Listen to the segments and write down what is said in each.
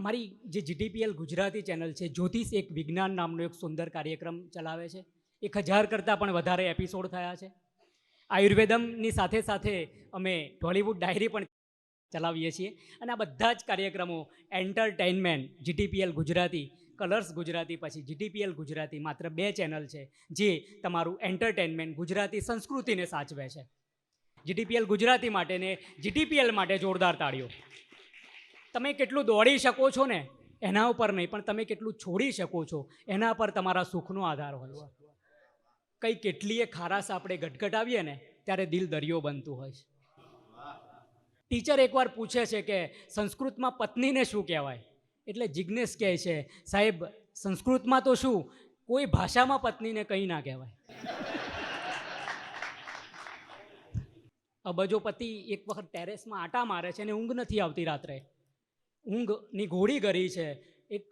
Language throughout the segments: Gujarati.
અમારી જે જીટીપીએલ ગુજરાતી ચેનલ છે, જ્યોતિષ એક વિજ્ઞાન નામનો એક સુંદર કાર્યક્રમ ચલાવે છે. 1000 કરતાં પણ વધારે એપિસોડ થયા છે. આયુર્વેદમની સાથે સાથે અમે ઢોલિવૂડ ડાયરી પણ ચલાવીએ છીએ. અને આ બધા જ કાર્યક્રમો entertainment GTPL Gujarati, colours Gujarati, પછી જીટીપીએલ ગુજરાતી, માત્ર 2 ચેનલ છે જે તમારું એન્ટરટેઇનમેન્ટ ગુજરાતી સંસ્કૃતિને સાચવે છે. જીટીપીએલ ગુજરાતી માટે ને જીટીપીએલ માટે જોરદાર તાળીઓ. તમે કેટલું દોડી શકો છો ને એના ઉપર નહીં, પણ તમે કેટલું છોડી શકો છો એના પર તમારા સુખનો આધાર હોય. કંઈ કેટલીય ખારાશ આપણે ગટગટાવીએ ને ત્યારે દિલ દરિયો બનતું હોય છે. ટીચર એકવાર પૂછે છે કે સંસ્કૃતમાં પત્નીને શું કહેવાય, એટલે જિજ્ઞેશ કહે છે, સાહેબ સંસ્કૃતમાં તો શું, કોઈ ભાષામાં પત્નીને કંઈ ના કહેવાય. અબજોપતિ એક વખત ટેરેસમાં આટા મારે છે અને ઊંઘ નથી આવતી. રાત્રે ઊંઘની ગોળી કરી છે, એક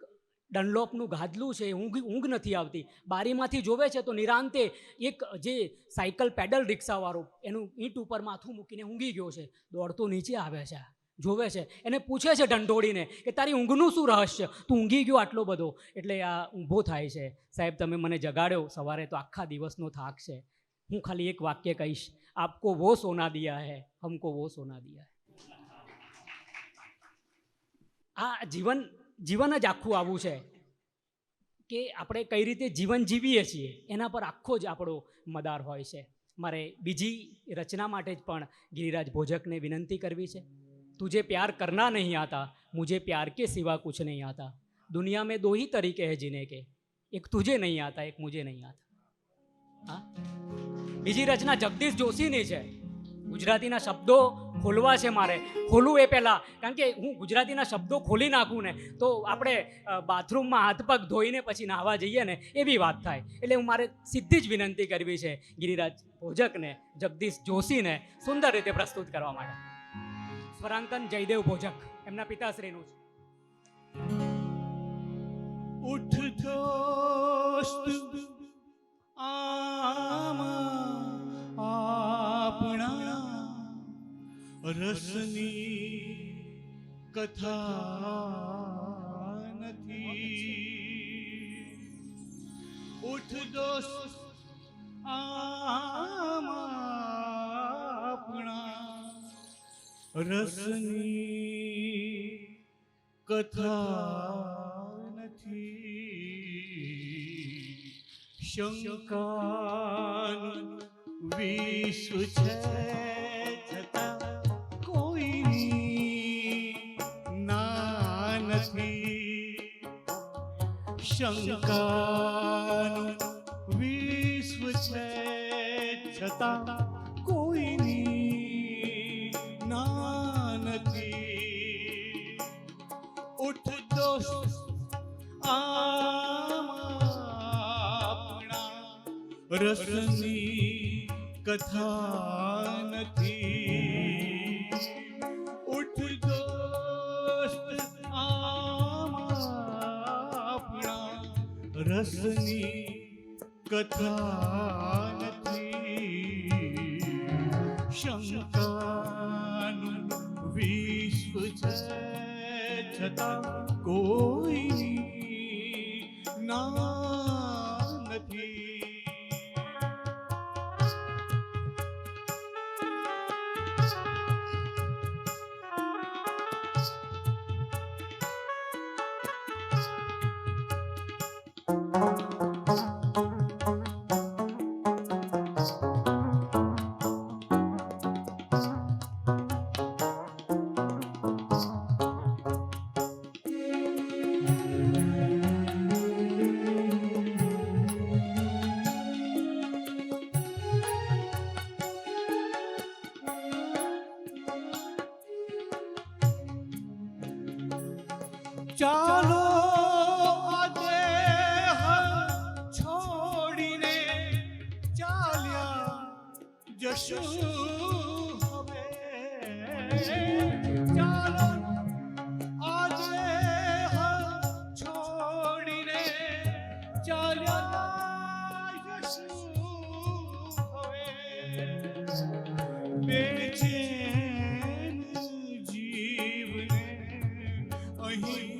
ડનલોપનું ગાદલું છે, ઊંઘ નથી આવતી. બારીમાંથી જોવે છે તો નિરાંતે એક જે સાયકલ પેડલ રિક્ષાવાળો એનું ઈંટ ઉપર માથું મૂકીને ઊંઘી ગયો છે. દોડતો નીચે આવે છે, જોવે છે, એને પૂછે છે ઢંઢોળીને કે તારી ઊંઘનું શું રહસ્ય, તું ઊંઘી ગયો આટલો બધો. એટલે આ ઊભો થાય છે, સાહેબ તમે મને જગાડ્યો સવારે તો આખા દિવસનો થાક છે. હું ખાલી એક વાક્ય કહીશ, આપકો વો સોના દિયા હૈ, હમકો વો સોના દિયા હૈ. આ જીવન જ આખું આવું છે કે આપણે કઈ રીતે જીવન જીવીએ છીએ એના પર આખો જ આપણો મદાર હોય છે. મારે બીજી રચના માટે જ પણ ગિરિરાજ ભોજકને વિનંતી કરવી છે. તુझे प्यार करना नहीं आता, मुझे प्यार के सिवा कुछ नहीं आता, दुनिया में 2 ही तरीके हैं जीने के, एक तुझे नहीं आता, एक मुझे नहीं आता. હા, બીજી રચના જગદીશ જોશીની છે. ગુજરાતીના શબ્દો ખોલવા છે મારે. ખોલવું એ પહેલાં, કારણ કે હું ગુજરાતીના શબ્દો ખોલી નાખું ને તો આપણે બાથરૂમમાં હાથ પગ ધોઈને પછી નાહવા જઈએ ને એવી વાત થાય. એટલે હું મારે સીધી જ વિનંતી કરવી છે ગિરિરાજ ભોજકને, જગદીશ જોશીને સુંદર રીતે પ્રસ્તુત કરવા માટે. સ્વરાંકન જયદેવ ભોજક એમના પિતાશ્રીનું છે. ઉઠ દોસ્ત આમાં આપણા રસની કથા નથી. ઉઠ દોસ્ત આમાં આપણા રસની કથા નથી. શંકાનું વિશ્વ છે છતાં કોઈની ના નથી. શંકાનું વિશ્વ છે છતાં કોઈની ના નથી. ઉઠ દોસ્ત રસની કથા નથી. ઉઠ દોસ્ત આપણા રસની કથા નથી. શંકાનું વિશ્વ છે છતાં કોઈની ના નથી. ચાલો આજે છોડીને ચાલ્યા જશું હવે. ચાલો આજે છોડીને ચાલ્યા જશું હવે. બેચેન જીવને અહીં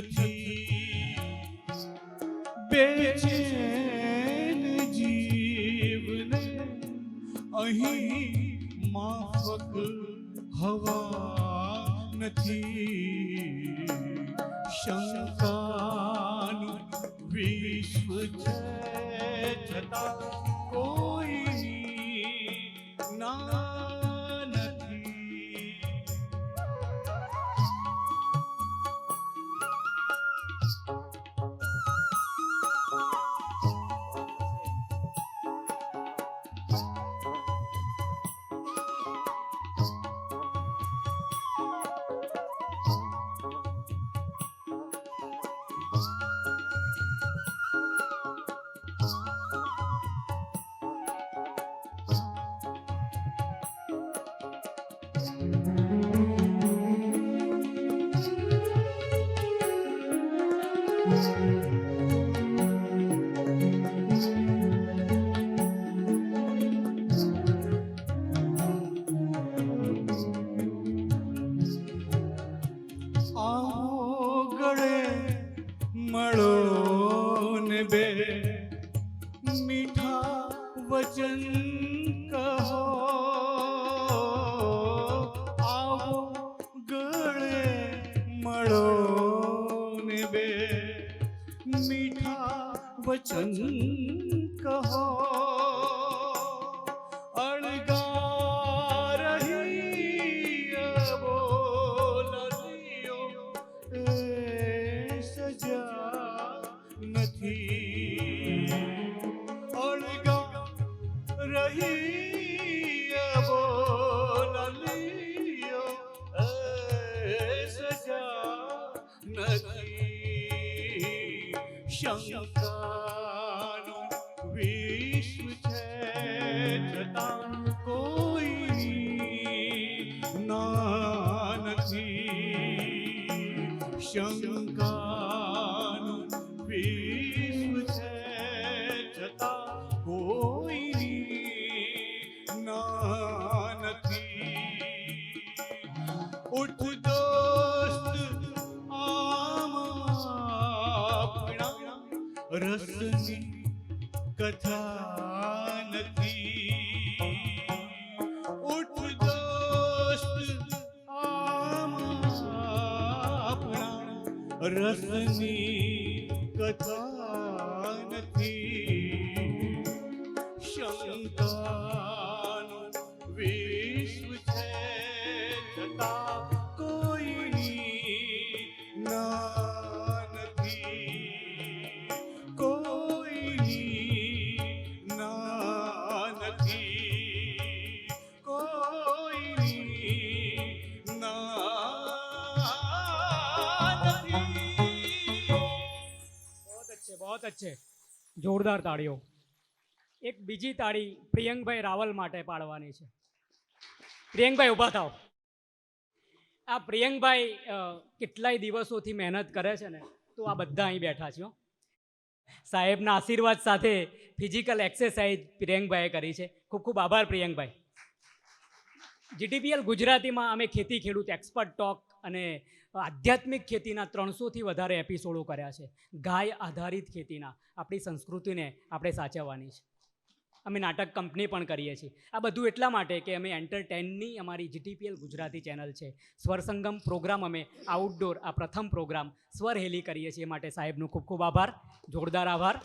નથી બેચેન જીવને અહીં માફક હવા નથી શંકાનું વિશ્વ છે છતાં કોઈ ના નથી મળો ને બે મીઠા વચન કહો આવો ગળે મળો ને બે મીઠા વચન કહો અળગા રહી બોલિયો સજા નથી અળગા રહી બોલિયો સજા નથી શંકાનું વિશ્વ છે છતાં કોઈ ના નથી શંકાનું વિશ્વ છે છતાં કોઈની ના નથી ઉઠ દોસ્ત આમ આપણા રસની કથા નથી ઉઠ દોસ્ત આમ આપણા રસની કથા નથી શંકાનું વિશ્વ છે છતાં કોઈની ના નથી કોઈની ના નથી કોઈની ના નથી बहुत अच्छे જોરદાર તાળીઓ. એક બીજી તાળી પ્રિયંકભાઈ રાવલ માટે પાડવાની છે. પ્રિયંકભાઈ ઊભા થાઓ. આ પ્રિયંકભાઈ કેટલાય દિવસોથી મહેનત કરે છે ને, તો આ બધા અહીં બેઠા છો. સાહેબના આશીર્વાદ સાથે ફિઝિકલ એક્સરસાઇઝ પ્રિયંકભાઈએ કરી છે. ખૂબ ખૂબ આભાર પ્રિયંકભાઈ. જીટીપીએલ ગુજરાતીમાં અમે ખેતી ખેડૂત એક્સપર્ટ ટોક અને આધ્યાત્મિક ખેતીના 300થી વધારે એપિસોડો કર્યા છે. ગાય આધારિત ખેતીના આપણી સંસ્કૃતિને આપણે સાચવવાની છે. અમે નાટક કંપની પણ કરીએ છીએ. આ બધું એટલા માટે કે અમે એન્ટરટેનની અમારી જીટીપીએલ ગુજરાતી ચેનલ છે. સ્વરસંગમ પ્રોગ્રામ અમે આઉટડોર આ પ્રથમ પ્રોગ્રામ સ્વર હેલી કરીએ છીએ. માટે સાહેબનું ખૂબ ખૂબ આભાર, જોરદાર આભાર.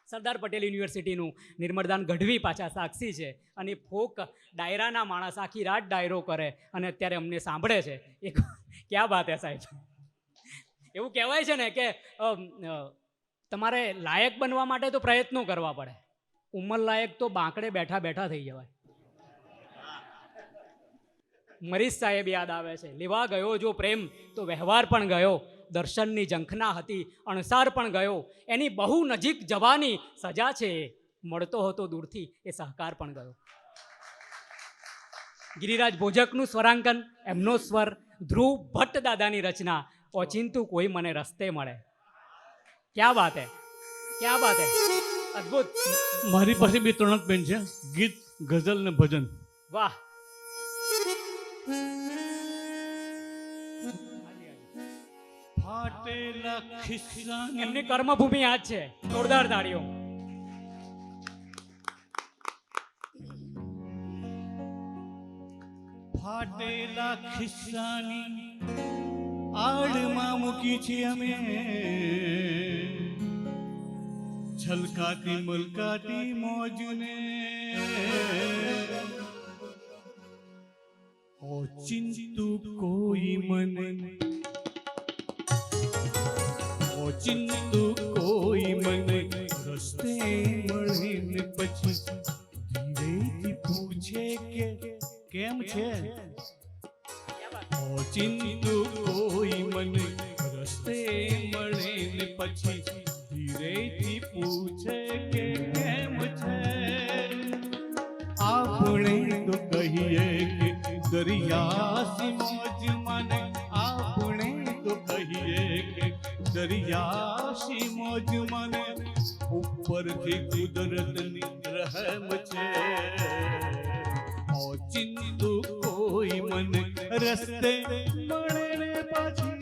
સરદાર પટેલ યુનિવર્સિટીનું નિર્મળદાન ગઢવી પાછા સાક્ષી છે અને ફોક ડાયરાના માણસ આખી રાત ડાયરો કરે અને અત્યારે અમને સાંભળે છે. એક ક્યાં વાત હે સાહેબ. એવું કહેવાય છે ને કે તમારે લાયક બનવા માટે તો પ્રયત્નો કરવા પડે. ઉંમર લાયક તો બાંકડે બેઠા બેઠા થઈ જવાય. મરીશ સાહેબ યાદ આવે છે. લેવા ગયો જો પ્રેમ તો વ્યવહાર પણ ગયો, દર્શનની ઝંખના હતી અણસાર પણ ગયો, એની બહુ નજીક જવાની સજા છે, મળતો હતો દૂરથી એ સહકાર પણ ગયો. ગિરિરાજ ભોજકનું સ્વરાંકન, એમનો સ્વર, ધ્રુવ ભટ્ટ દાદાની રચના, ઓચિંતું કોઈ મને રસ્તે મળે. ક્યાં વાત હે, ક્યાં વાત હે, અદ્ભુત. મારી પાસે 2 3 પેન છે, ગીત, ગઝલ ને ભજન. વાહ. ફાટેલા ખિસ્સાની એમની કર્મભૂમિ આ જ છે. જોરદાર તાળીઓ. ફાટેલા ખિસ્સાની આડમાં મૂકી છે અમે છલકાતી મલકાતી મોજને ઓચિંતું કોઈ મને ઓચિંતું કોઈ મને રસ્તે મળીને પછી ધીરેથી પૂછે કે કેમ છે ઓચિંતું કોઈ મને રસ્તે મળીને પછી ધીરેથી પૂછે કે કેમ છે આપણે તો કહીએ કે દરિયાસી મોજ મને આપણે તો કહીએ કે દરિયાસી મોજ મને ઉપરથી કુદરતની રહેમ છે ઓચિંતું કોઈ મને રસ્તે મળે ને પાછી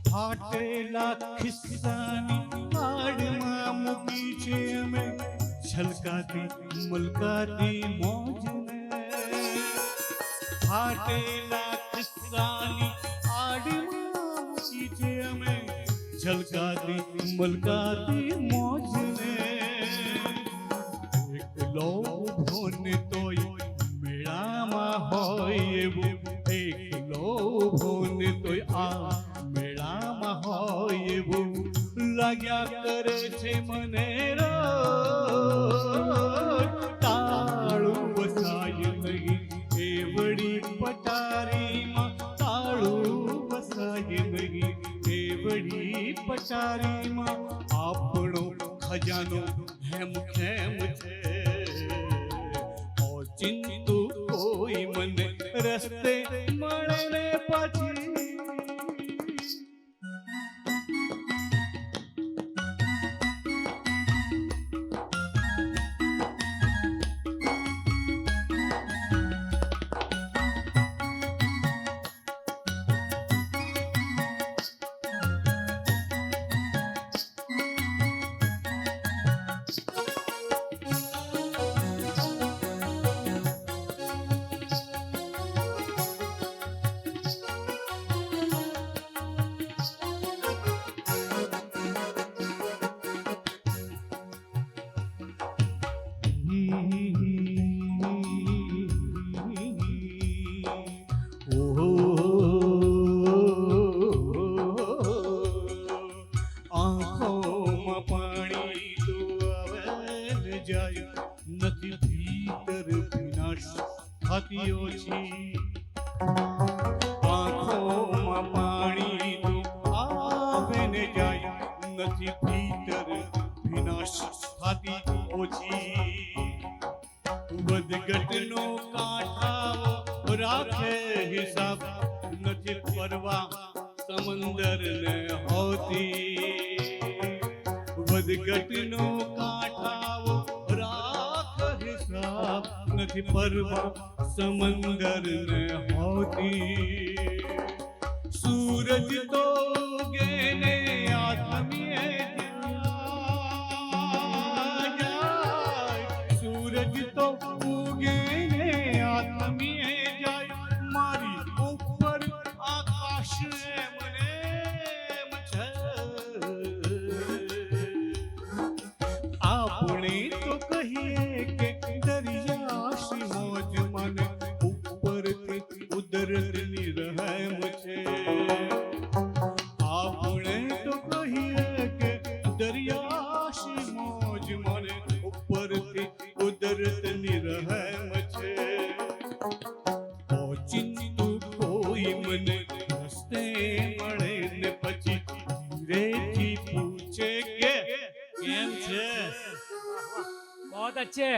ફાટેલા ખિસ્સાની આડમાં મૂકી છે અમે છલકાતી મલકાતી મોજને ફાટેલા ખિસ્સાની આડમાં મૂકી છે અમે છલકાતી મલકાતી મોજને એકલો ઊભો ને તોય મેળામાં હોય એવું એકલો ઊભો ને તોય આ મેળામાં હોય એવું લાગ્યા કરે છે મને રોજ તાળું વસાય નહીં એવડી પટારીમાં તાળું વસાય નહીં એવડી પટારીમાં આપણો ખજાનો હેમ ખેમ છે ઓચિંતું કોઈ મને રસ્તે મળે ને પછી આંખોમાં પાણી તો આવે ને જાય નથી ભીતર વિનાશ થતી ઓછી આંખોમાં પાણી તો આવે ને જાય નથી ભીતર વિનાશ થતી ઓછી વધઘટનો કાંઠાઓ રાખે હિસાબ નથી પરવા સમંદર ને હોતી વધઘટનો કાંઠાઓ રાખ હિસાબ નથી પરવા સમંદર ને હોતી સૂરજ તો ઉગે ને આથમીએ જાય સૂરજ તો ઉગે ને આથમીએ જાય મારી ઉપર આકાશ મને છે આપણે તો કહીએ કે દરિયાશી મોજ મને ઉપરથી કુદરતની રહેમ છે આપણે તો કહીએ કે દરિયાશી મોજ મને ઉપરથી કુદરતની રહેમ છે ઓચિંતું કોઈ મને રસ્તે મળે ને પછી ધીરેથી પૂછે કે કેમ છે बहुत अच्छे.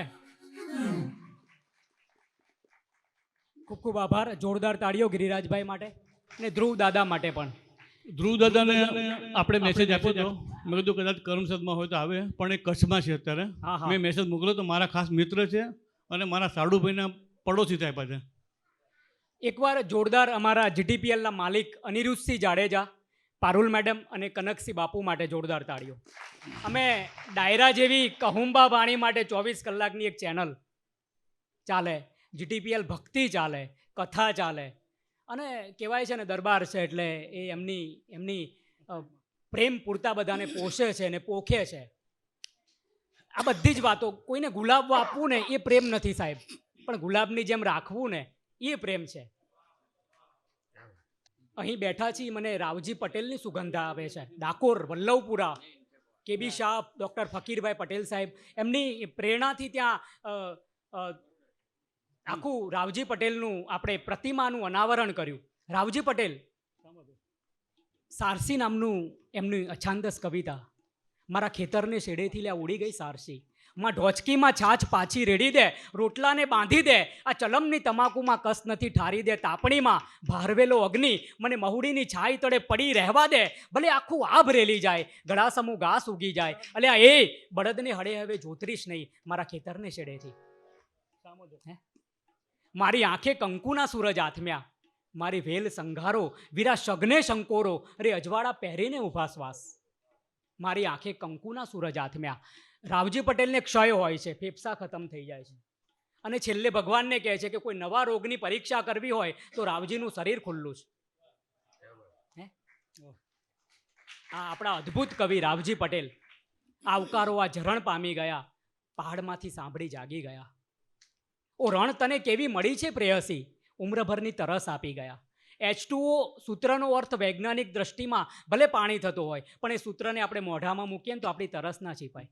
ખૂબ ખૂબ આભાર. જોરદાર તાળીઓ ગિરિરાજભાઈ માટે અને ધ્રુવ દાદા માટે પણ. ધ્રુવ દાદાને આપણે મેસેજ આપ્યો હતો. મેં કીધું કદાચ કરમસદમાં હોય તો આવે, પણ એ કચ્છમાં છે અત્યારે. હા હા મેં મેસેજ મોકલ્યો તો મારા ખાસ મિત્ર છે અને મારા સાડુભાઈના પડોશી થાય પાછા. એકવાર જોરદાર અમારા જીટીપીએલના માલિક અનિરુદ્ધસિંહ જાડેજા, પારુલ મેડમ અને કનકસિંહ બાપુ માટે જોરદાર તાળીઓ. અમે ડાયરા જેવી કહુંબા વાણી માટે 24 કલાકની એક ચેનલ ચાલે, જીટીપીએલ ભક્તિ ચાલે, કથા ચાલે અને કહેવાય છે ને દરબાર છે એટલે એ એમની પ્રેમ પૂરતા બધાને પોષે છે ને પોખે છે. આ બધી જ વાતો, કોઈને ગુલાબ આપવું ને એ પ્રેમ નથી સાહેબ, પણ ગુલાબની જેમ રાખવું ને એ પ્રેમ છે. અહીં બેઠા છીએ, મને રાવજી પટેલની સુગંધ આવે છે. ડાકોર, વલ્લવપુરા, કેબી શાહ, ડૉક્ટર ફકીરભાઈ પટેલ સાહેબ, એમની પ્રેરણાથી ત્યાં આખું રાવજી પટેલનું આપણે પ્રતિમાનું અનાવરણ કર્યું. રાવજી પટેલ સારસી નામનું એમની અછાંદસ કવિતા, મારા ખેતરને શેડેથી લ્યા ઉડી ગઈ સારસી, માં ઢોચકીમાં છાછ પાછી રેડી દે, રોટલાને બાંધી દે, આ ચલમની તમાકુમાં કસ નથી ઠારી દે, તાપણીમાં ભારવેલો અગ્નિ મને મહુડીની છાઈ તળે પડી રહેવા દે, ભલે આખું આભ રેલી જાય, ગળાસમું ઘાસ ઉગી જાય, અલ્યા એ બળદને હળે હવે જોતરીશ નહીં મારા ખેતરને શેડેથી. મારી આંખે કંકુના સૂરજ આથમ્યા, મારી વેલ સંઘારો, વીરા શગને શંકોરો, અરે અજવાળા પહેરીને ઊભા શ્વાસ. મારી આંખે કંકુના સૂરજ આથમ્યા. રાવજી પટેલને ક્ષય હોય છે, ફેફસા ખતમ થઈ જાય છે અને છેલ્લે ભગવાનને કહે છે કે કોઈ નવા રોગની પરીક્ષા કરવી હોય તો રાવજીનું શરીર ખુલ્લું છે. આ આપણા અદ્ભુત કવિ રાવજી પટેલ આવકારો આ ઝરણ પામી ગયા, પહાડમાંથી સાંભળી જાગી ગયા. ઓ રણ તને કેવી મળી છે પ્રેયસી, ઉમ્રભરની તરસ આપી ગયા. H2O સૂત્રનો અર્થ વૈજ્ઞાનિક દ્રષ્ટિમાં ભલે પાણી થતો હોય, પણ એ સૂત્રને આપણે મોઢામાં મૂકીએ તો આપણી તરસ ના છીપાય.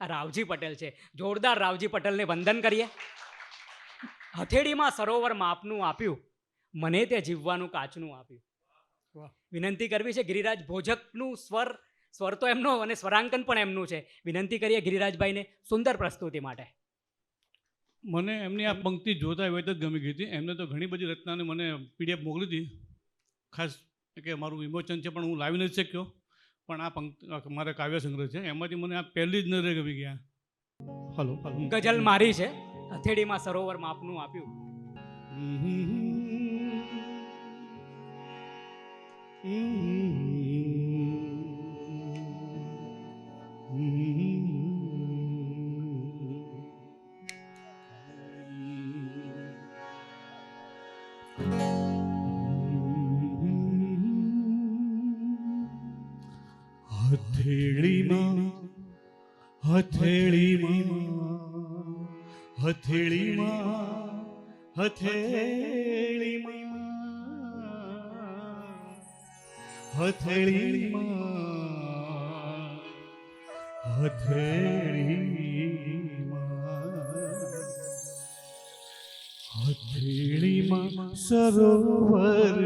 આ રાવજી પટેલ છે. જોરદાર રાવજી પટેલને વંદન કરીએ. હથેળીમાં સરોવર માપનું આપ્યું, મને તે જીવવાનું કાચનું આપ્યું. વિનંતી કરવી છે ગિરિરાજ ભોજકનું સ્વર તો એમનો અને સ્વરાંકન પણ એમનું છે. વિનંતી કરીએ ગિરિરાજભાઈને સુંદર પ્રસ્તુતિ માટે. મને એમની આ પંક્તિ જોતા હોય તો જ ગમી ગઈ હતી. એમને તો ઘણી બધી રચનાને મને PDF મોકલી હતી, ખાસ કે મારું વિમોચન છે, પણ હું લાવી નથી શક્યો. પણ આ પંક્તિ મારા કાવ્ય સંગ્રહ છે, એમાંથી મને આ પહેલી જ નજરે ગમી ગયા. હલો, ગઝલ મારી છે, હથેળીમાં સરોવર માપનું આપ્યું. હથેળીમાં હથેળીમાં હથેળીમાં હથેળીમાં હથેળીમાં હથેળીમાં હથેળીમાં સરોવર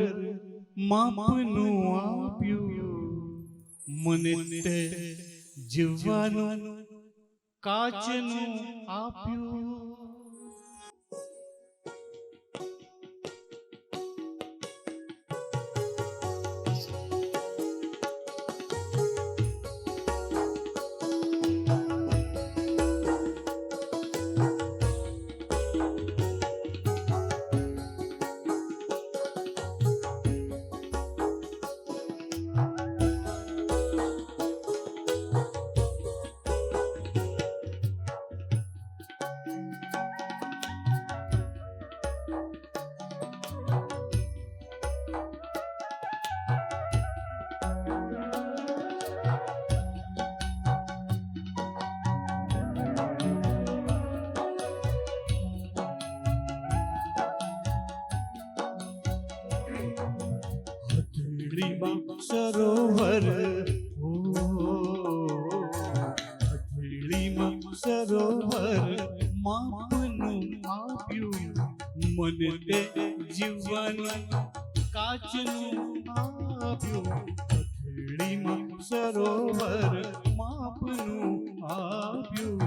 માપનું આપ્યું, મને તે જીવવાનું કાચનું આપ્યું. સરોવર હથેળીમાં સરોવર માપનું આપ્યું, મને તે જીવવાનું કાચનું આપ્યું. હથેળીમાં સરોવર માપનું આપ્યું,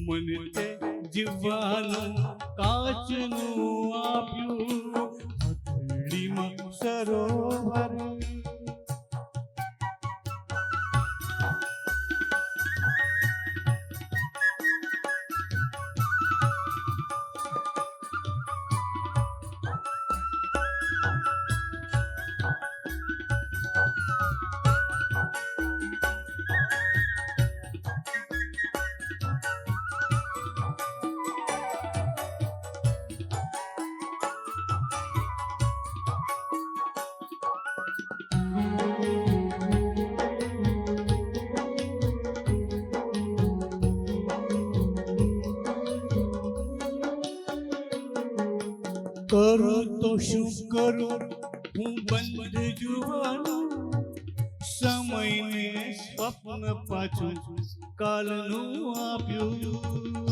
મને તે જીવવાનું કાચનું આપ્યું હથેળીમાં સરોવર. કરું તો શું કરું હું બંધ જુવાનું, સમયને સ્વપ્ન પાછું કાલનું આપ્યું.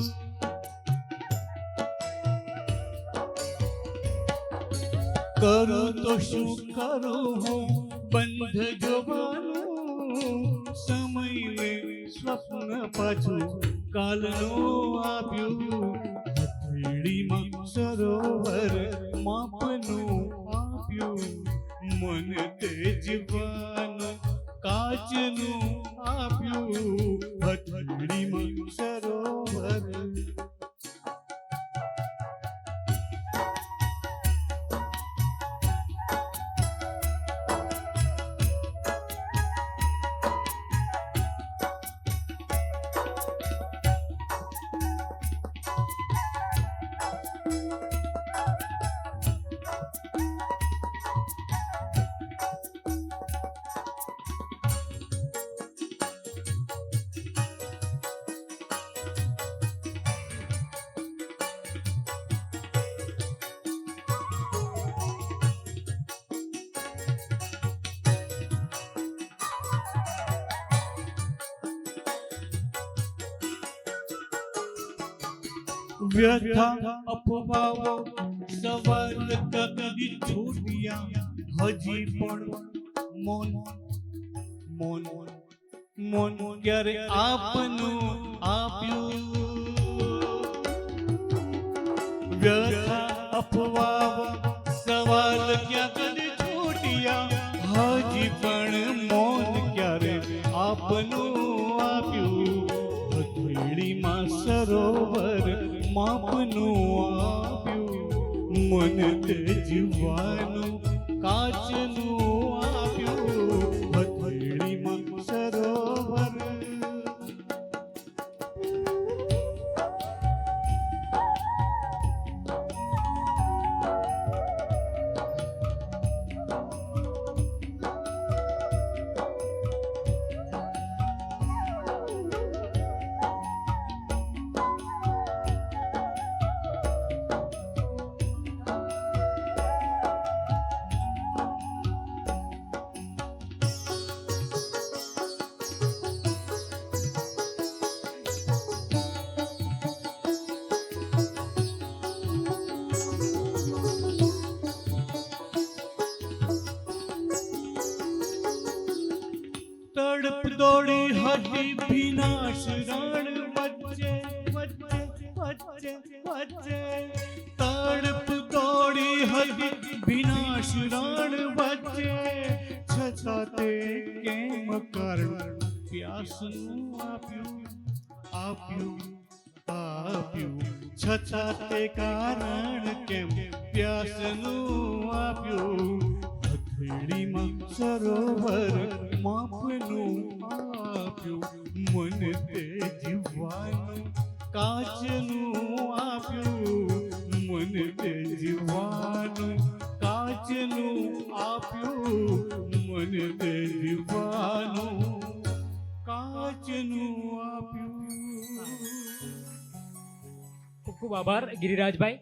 કરું તો શું કરું હું બંધ જવાનું, સમયને સ્વપ્ન પાછું કાલનું આપ્યું. હથેળીમાં સરોવર માપનું આપ્યું, મન તેજવાનું કાચનું આપ્યું. હથેળીમાં સરોવર. વ્યથા અફવાઓ સવાલ કદી છૂટ્યા, હજી પણ મૌન મૌન મૌન ક્યારે આપનું આપ્યું. વ્યથા અફવાઓ સવાલ ક્યાં કદી છૂટ્યા, હજી પણ મૌન ક્યારે આપનું આપ્યું. હથેળીમાં સરોવર માપનું આપ્યું, મન તેજવાનું કાચનું આપ્યું. હથેળીમાં સરોવર. તડપ દોડી હતી વિનાશ રણ વચ્ચે વચ્ચે વચ્ચે વચ્ચે. તડપ દોડી હતી વિનાશ રણ વચ્ચે, છતાં તે કેમ કારણ પ્યાસનું આપ્યું આપ્યું આપ્યું. છતાં તે કારણ કેમ પ્યાસનું આપ્યું. હથેળીમાં સરોવર માપનું આપ્યું, મન તેજવાનું કાચનું આપ્યું. મન તેજવાનું કાચનું આપ્યું, મન તેજવાનું કાચનું આપ્યું. ખૂબ ખૂબ આભાર ગિરિરાજભાઈ.